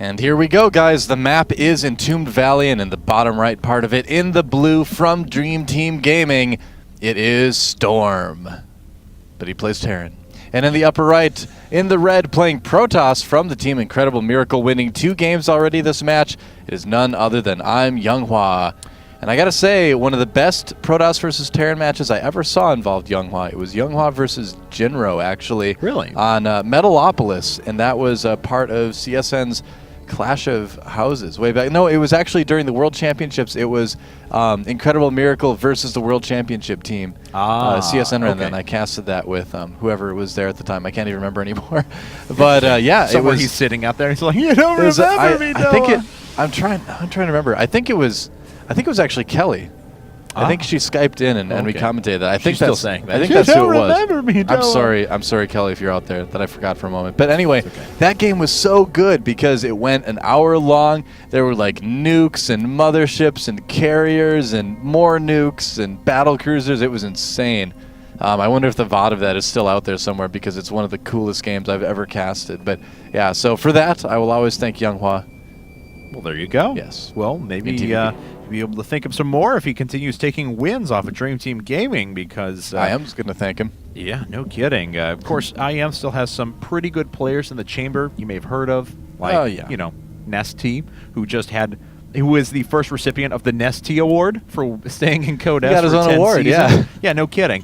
And here we go, guys. The map is Entombed Valley, and in the bottom right part of it, in the blue from Dream Team Gaming, it is Storm. But he plays Terran. And in the upper right, in the red, playing Protoss from the team Incredible Miracle, winning 2 games already this match. It is none other than IM.YongHwa. And I gotta say, one of the best Protoss versus Terran matches I ever saw involved YongHwa. It was YongHwa versus Jinro, actually. Really? On Metalopolis, and that was part of CSN's Clash of Houses way back. No, it was actually during the World Championships. It was Incredible Miracle versus the World Championship team. CSN ran that, and I casted that with whoever was there at the time. I can't even remember anymore. But yeah, so it was. He's sitting out there. He's like, "You don't remember me, Noah." I think it. I'm trying to remember. I think it was actually Kelly. I think she Skyped in and we commentated that. I think She's still saying that. I think that's who it was. Remember me, I'm sorry, Kelly, if you're out there, that I forgot for a moment. But anyway, that game was so good because it went an hour long. There were like nukes and motherships and carriers and more nukes and battle cruisers. It was insane. I wonder if the VOD of that is still out there somewhere because it's one of the coolest games I've ever casted. But yeah, so for that, I will always thank YongHwa. Well, there you go. Yes. Well, maybe you'll be able to think of some more if he continues taking wins off of Dream Team Gaming, because I am just going to thank him. Yeah, no kidding. Of course, IM still has some pretty good players in the chamber you may have heard of, like you know, Nesty, who was the first recipient of the Nesty Award for staying in Code S. He got his own award, yeah. Yeah, no kidding.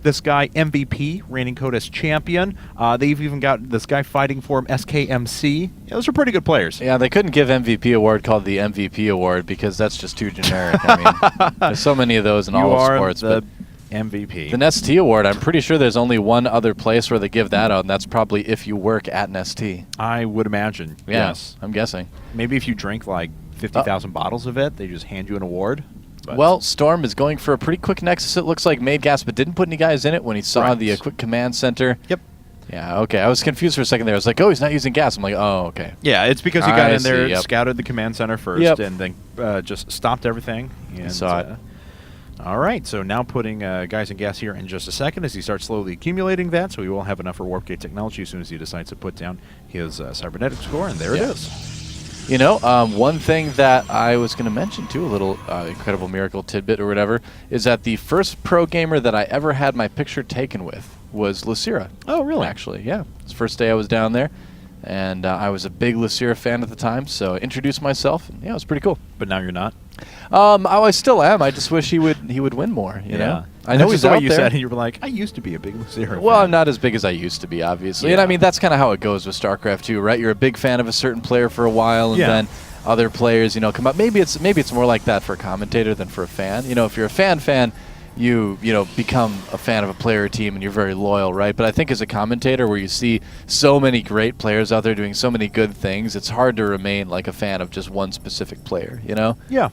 This guy, MVP, reigning Code S champion. They've even got this guy fighting for him, SKMC. Yeah, those are pretty good players. Yeah, they couldn't give MVP award called the MVP award because that's just too generic. I mean, there's so many of those in all of sports. But MVP. The Nesty Award, I'm pretty sure there's only one other place where they give that out, and that's probably if you work at Nesty. I would imagine. Yeah, yes. I'm guessing. Maybe if you drink like 50,000 bottles of it, they just hand you an award. But well, Storm is going for a pretty quick Nexus, it looks like. Made gas, but didn't put any guys in it when he saw the quick command center. Yep. Yeah, okay. I was confused for a second there. I was like, oh, he's not using gas. I'm like, oh, okay. Yeah, it's because he got in there, scouted the command center first, and then just stopped everything. And saw it. All right, so now putting guys in gas here in just a second as he starts slowly accumulating that, so he will have enough for Warp Gate technology as soon as he decides to put down his cybernetic score, and there it is. You know, one thing that I was going to mention, too, a little Incredible Miracle tidbit or whatever, is that the first pro gamer that I ever had my picture taken with was Lucira. Oh, really? Actually, yeah. It's the first day I was down there, and I was a big Lucira fan at the time, so I introduced myself, and yeah, it was pretty cool. But now you're not? I still am. I just wish he would win more, you know? I know he's out there. You said, and you were like, I used to be a big Lucira fan. Well, I'm not as big as I used to be, obviously. Yeah. And I mean, that's kind of how it goes with StarCraft 2, right? You're a big fan of a certain player for a while, and then other players, you know, come up. Maybe it's more like that for a commentator than for a fan. You know, if you're a fan, you know, become a fan of a player or team, and you're very loyal, right? But I think as a commentator, where you see so many great players out there doing so many good things, it's hard to remain like a fan of just one specific player, you know? Yeah.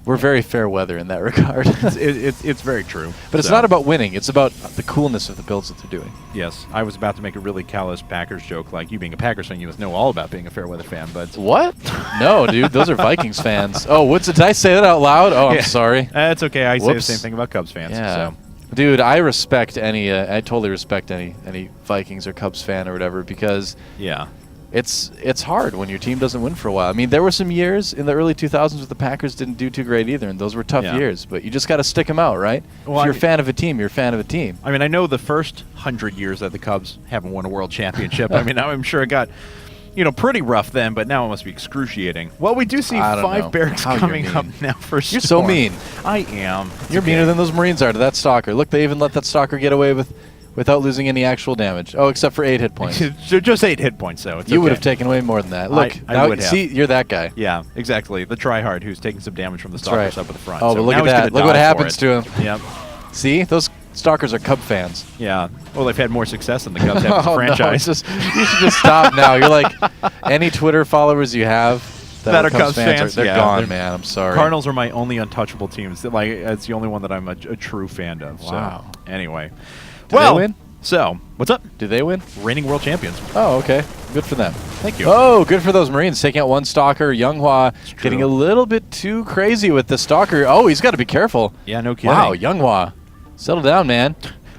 We're very fair weather in that regard. it's very true. But it's not about winning. It's about the coolness of the builds that they're doing. Yes. I was about to make a really callous Packers joke, like you being a Packers fan, you must know all about being a fair weather fan, but... What? No, dude. Those are Vikings fans. Oh, did I say that out loud? Oh, I'm sorry. It's okay. I say the same thing about Cubs fans. Yeah. So. Dude, I respect I totally respect any Vikings or Cubs fan or whatever, because... Yeah. It's hard when your team doesn't win for a while. I mean, there were some years in the early 2000s where the Packers didn't do too great either, and those were tough years. But you just got to stick them out, right? Well, if you're a fan of a team, you're a fan of a team. I mean, I know the first 100 years that the Cubs haven't won a world championship. I mean, I'm sure it got, you know, pretty rough then, but now it must be excruciating. Well, we do see 5 barracks coming up now for Storm. You're so mean. I am. You're meaner than those Marines are to that Stalker. Look, they even let that Stalker get away without losing any actual damage. Oh, except for 8 hit points. Just 8 hit points, though. You would have taken away more than that. Look, I would have. See, you're that guy. Yeah, exactly. The tryhard who's taking some damage from the Stalkers up at the front. Oh, so but look at that. Look what happens to him. Yep. See? Those Stalkers are Cub fans. Yeah. Well, they've had more success than the Cubs have as a franchise. No, you should just stop now. You're like, any Twitter followers you have that are Cubs fans, they're gone, man. I'm sorry. Cardinals are my only untouchable teams. Like, it's the only one that I'm a true fan of. Wow. So, anyway. Did they win? So, what's up? Did they win? Reigning world champions. Oh, okay. Good for them. Thank you. Oh, good for those Marines. Taking out one Stalker. YongHwa getting a little bit too crazy with the Stalker. Oh, he's got to be careful. Yeah, no kidding. Wow, YongHwa. Settle down, man.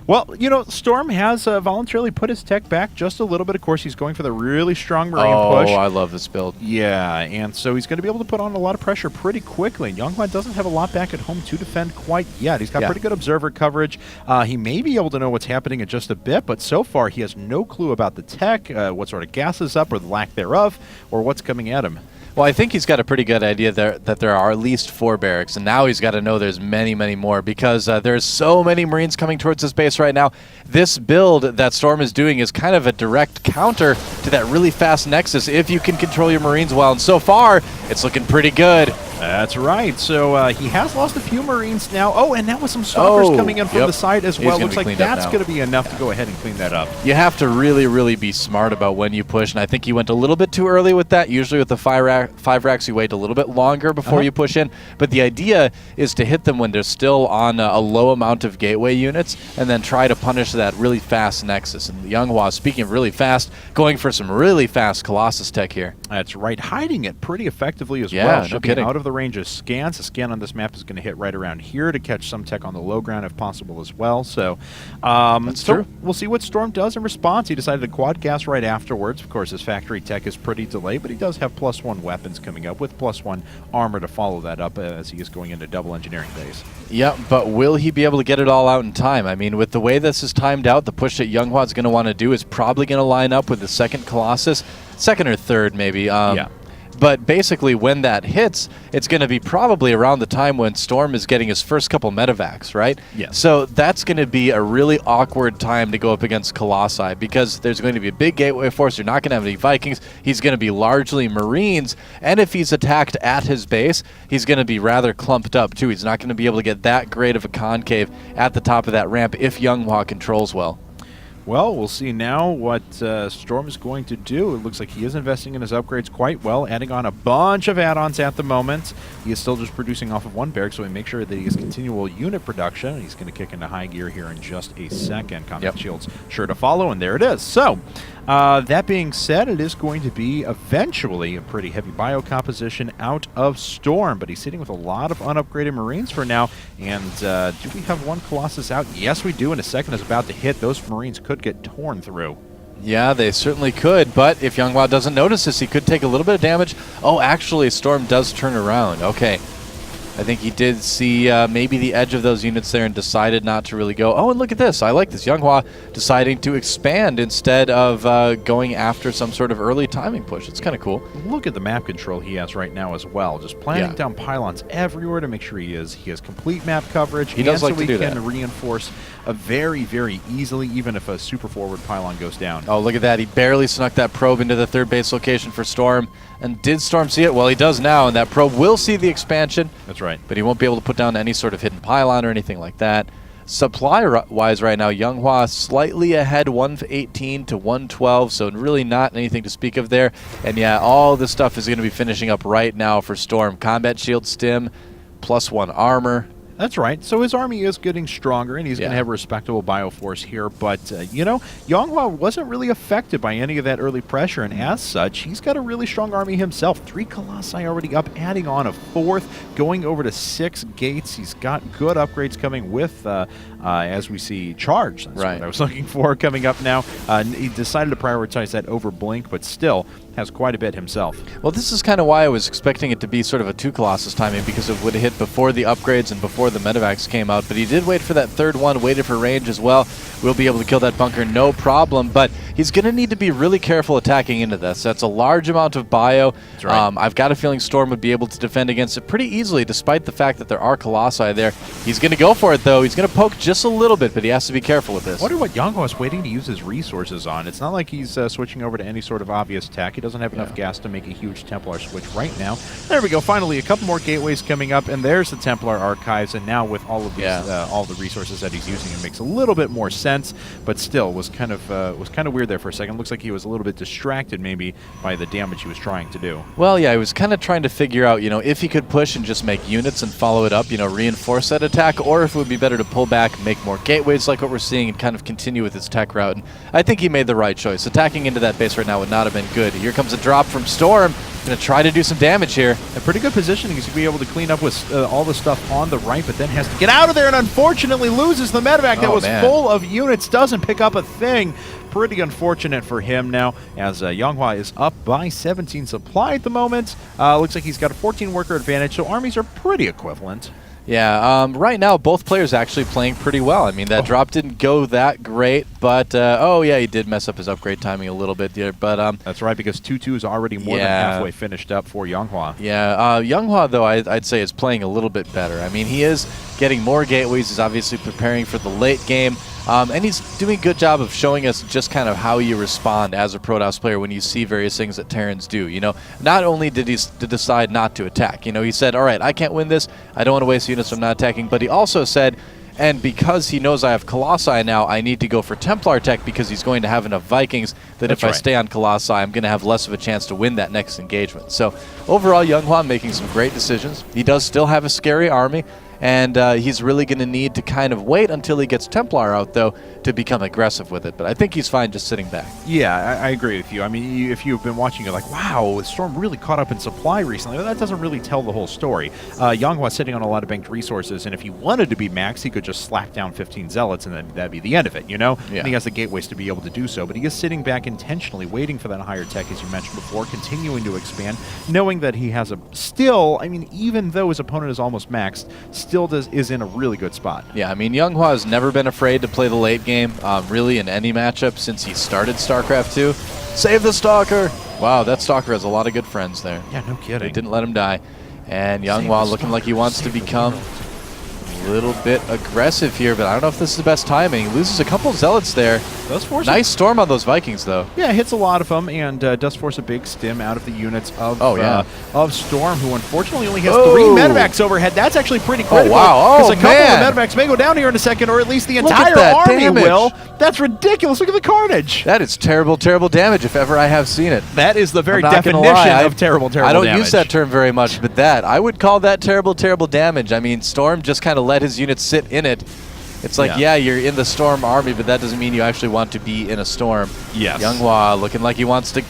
Well, you know, Storm has voluntarily put his tech back just a little bit. Of course, he's going for the really strong Marine push. Oh, I love this build. Yeah, and so he's going to be able to put on a lot of pressure pretty quickly. And YongHwa doesn't have a lot back at home to defend quite yet. He's got pretty good observer coverage. He may be able to know what's happening in just a bit, but so far he has no clue about the tech, what sort of gas is up or the lack thereof, or what's coming at him. Well, I think he's got a pretty good idea that there are at least 4 barracks, and now he's got to know there's many, many more because there's so many Marines coming towards this base right now. This build that Storm is doing is kind of a direct counter to that really fast Nexus if you can control your Marines well, and so far, it's looking pretty good. That's right. So he has lost a few Marines now. Oh, and now with some Stalkers coming in from the side as well. Looks like that's going to be enough to go ahead and clean that up. You have to really, really be smart about when you push, and I think you went a little bit too early with that. Usually with the 5 racks, you wait a little bit longer before you push in. But the idea is to hit them when they're still on a low amount of gateway units, and then try to punish that really fast Nexus. And YongHwa, speaking of really fast, going for some really fast Colossus tech here. That's right. Hiding it pretty effectively as well. No kidding. Out of the range of scans. A scan on this map is going to hit right around here to catch some tech on the low ground if possible as well. So, that's true. We'll see what Storm does in response. He decided to quad gas right afterwards. Of course, his factory tech is pretty delayed, but he does have +1 weapons coming up with +1 armor to follow that up as he is going into double engineering phase. Yeah, but will he be able to get it all out in time? I mean, with the way this is timed out, the push that YongHwa is going to want to do is probably going to line up with the second Colossus, second or third maybe. But basically, when that hits, it's going to be probably around the time when Storm is getting his first couple medevacs, right? Yeah. So that's going to be a really awkward time to go up against Colossi because there's going to be a big gateway force. You're not going to have any Vikings. He's going to be largely Marines. And if he's attacked at his base, he's going to be rather clumped up, too. He's not going to be able to get that great of a concave at the top of that ramp if YongHwa controls well. Well, we'll see now what Storm is going to do. It looks like he is investing in his upgrades quite well, adding on a bunch of add-ons at the moment. He is still just producing off of 1 barrack, so we make sure that he has continual unit production. He's going to kick into high gear here in just a second. Combat shields sure to follow, and there it is. So, that being said, it is going to be eventually a pretty heavy bio composition out of Storm, but he's sitting with a lot of unupgraded Marines for now. And do we have 1 Colossus out? Yes, we do, and a second is about to hit. Those Marines could get torn through. Yeah, they certainly could, but if YongHwa doesn't notice this, he could take a little bit of damage. Oh, actually, Storm does turn around. Okay. I think he did see maybe the edge of those units there and decided not to really go. Oh, and look at this. I like this. YongHwa deciding to expand instead of going after some sort of early timing push. It's kind of cool. Look at the map control he has right now as well. Just planting down pylons everywhere to make sure he has complete map coverage. He does like to do that. So he can reinforce very, very easily, even if a super forward pylon goes down. Oh, look at that. He barely snuck that probe into the 3rd base location for Storm. And did Storm see it? Well, he does now, and that probe will see the expansion. That's right. But he won't be able to put down any sort of hidden pylon or anything like that. Supply-wise right now, YongHwa slightly ahead, 118 to 112, so really not anything to speak of there. And yeah, all this stuff is going to be finishing up right now for Storm. Combat shield stim, +1 armor. That's right. So his army is getting stronger, and he's going to have a respectable bioforce here. But, you know, YongHwa wasn't really affected by any of that early pressure, and as such, he's got a really strong army himself. 3 Colossi already up, adding on a 4th, going over to 6 gates. He's got good upgrades coming with, as we see, Charge. That's what I was looking for coming up now. He decided to prioritize that over Blink, but still has quite a bit himself. Well, this is kind of why I was expecting it to be sort of a 2 Colossus timing, because it would have hit before the upgrades and before the medevacs came out, but he did wait for that 3rd one, waited for range as well. We'll be able to kill that bunker, no problem, but he's going to need to be really careful attacking into this. That's a large amount of bio. That's right. I've got a feeling Storm would be able to defend against it pretty easily, despite the fact that there are Colossi there. He's going to go for it, though. He's going to poke just a little bit, but he has to be careful with this. I wonder what YongHwa is waiting to use his resources on. It's not like he's switching over to any sort of obvious tech. He doesn't have enough gas to make a huge Templar switch right now. There we go. Finally, a couple more gateways coming up, and there's the Templar archives. And now with all of these, all the resources that he's using, it makes a little bit more sense. But still, was kind of weird there for a second. Looks like he was a little bit distracted, maybe, by the damage he was trying to do. Well, yeah, he was kind of trying to figure out, you know, if he could push and just make units and follow it up, you know, reinforce that attack, or if it would be better to pull back, make more gateways like what we're seeing, and kind of continue with his tech route. And I think he made the right choice. Attacking into that base right now would not have been good. Here comes a drop from Storm. Gonna try to do some damage here. A pretty good positioning. He's going to be able to clean up with all the stuff on the right, but then has to get out of there and unfortunately loses the medevac that was full of units. Doesn't pick up a thing. Pretty unfortunate for him now, as YongHwa is up by 17 supply at the moment. Looks like he's got a 14 worker advantage, so armies are pretty equivalent. Yeah, right now both players actually playing pretty well. I mean, that drop didn't go that great, but oh yeah, he did mess up his upgrade timing a little bit there. But that's right, because 2-2 is already more than halfway finished up for YongHwa. Yeah, YongHwa though I'd say is playing a little bit better. I mean, he is getting more gateways. He's obviously preparing for the late game. And he's doing a good job of showing us just kind of how you respond as a Protoss player when you see various things that Terrans do. You know, not only did he decide not to attack, you know, he said, all right, I can't win this. I don't want to waste units, so I'm not attacking. But he also said, and because he knows I have Colossi now, I need to go for Templar tech because he's going to have enough Vikings that if I stay on Colossi, I'm going to have less of a chance to win that next engagement. So overall, YongHwa making some great decisions. He does still have a scary army. And he's really going to need to kind of wait until he gets Templar out, though, to become aggressive with it. But I think he's fine just sitting back. Yeah, I agree with you. I mean, if you've been watching, you're like, wow, Storm really caught up in supply recently. Well, that doesn't really tell the whole story. YongHwa sitting on a lot of banked resources, and if he wanted to be max, he could just slack down 15 Zealots, and then that'd be the end of it, you know? Yeah. And he has the gateways to be able to do so. But he is sitting back intentionally, waiting for that higher tech, as you mentioned before, continuing to expand, knowing that he has still, I mean, even though his opponent is almost maxed, still is in a really good spot. Yeah, I mean, YongHwa has never been afraid to play the late game, really in any matchup since he started StarCraft 2. Save the Stalker! Wow, that Stalker has a lot of good friends there. Yeah, no kidding. They didn't let him die. And YongHwa looking like he wants to become a little bit aggressive here, but I don't know if this is the best timing. He loses a couple Zealots there. Does force nice storm on those Vikings, though. Yeah, hits a lot of them, and does force a big stim out of the units of of Storm, who unfortunately only has 3 medevacs overhead. That's actually pretty critical. Oh, wow. Oh, a couple of medevacs may go down here in a second, or at least the entire army will. That's ridiculous. Look at the carnage. That is terrible, terrible damage if ever I have seen it. That is the very definition of terrible, terrible damage. I don't use that term very much, but I would call that terrible, terrible damage. I mean, Storm just kind of let his units sit in it. It's like, yeah, you're in the Storm army, but that doesn't mean you actually want to be in a Storm. Yes. YongHwa looking like he wants to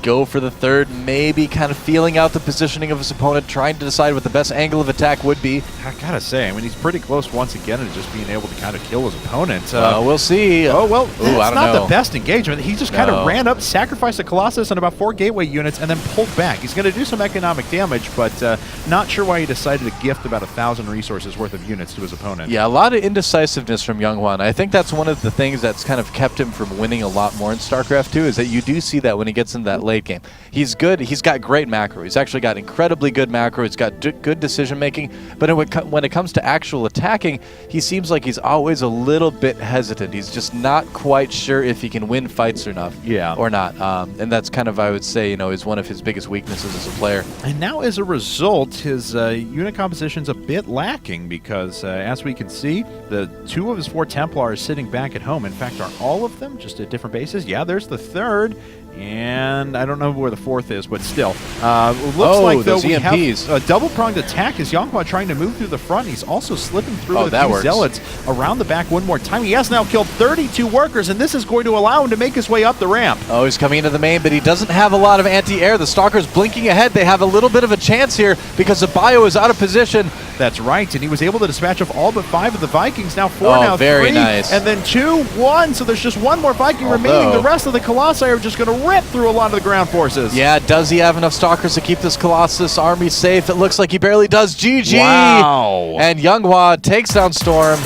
go for the third, maybe kind of feeling out the positioning of his opponent, trying to decide what the best angle of attack would be. I gotta say, I mean, he's pretty close once again to just being able to kind of kill his opponent. We'll see. Oh, well, that's not the best engagement. He just kind of ran up, sacrificed a Colossus and about 4 gateway units, and then pulled back. He's going to do some economic damage, but not sure why he decided to gift about 1,000 resources worth of units to his opponent. Yeah, a lot of indecisiveness from YongHwa, and I think that's one of the things that's kind of kept him from winning a lot more in StarCraft 2, is that you do see that when he gets in that late game. He's good. He's got great macro. He's actually got incredibly good macro. He's got good decision making. But when it comes to actual attacking, he seems like he's always a little bit hesitant. He's just not quite sure if he can win fights or not. Yeah. Or not. And that's kind of, I would say, is one of his biggest weaknesses as a player. And now, as a result, his unit composition's a bit lacking because, as we can see, the 2 of his 4 Templars sitting back at home. In fact, are all of them just at different bases? Yeah, there's the 3rd. And I don't know where the 4th is, but still. Looks like, though, we have a double-pronged attack as YongHwa trying to move through the front. He's also slipping through a few Zealots around the back one more time. He has now killed 32 workers, and this is going to allow him to make his way up the ramp. Oh, he's coming into the main, but he doesn't have a lot of anti-air. The Stalker's blinking ahead. They have a little bit of a chance here because the bio is out of position. That's right, and he was able to dispatch off all but 5 of the Vikings. Now 4, now 3, very nice. And then 2, 1, so there's just 1 more Viking remaining. The rest of the Colossi are just going to rip through a lot of the ground forces. Yeah, does he have enough Stalkers to keep this Colossus army safe? It looks like he barely does. GG! Wow! And YongHwa takes down Storm,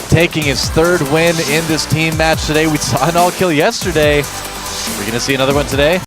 taking his 3rd win in this team match today. We saw an all-kill yesterday. We're going to see another one today.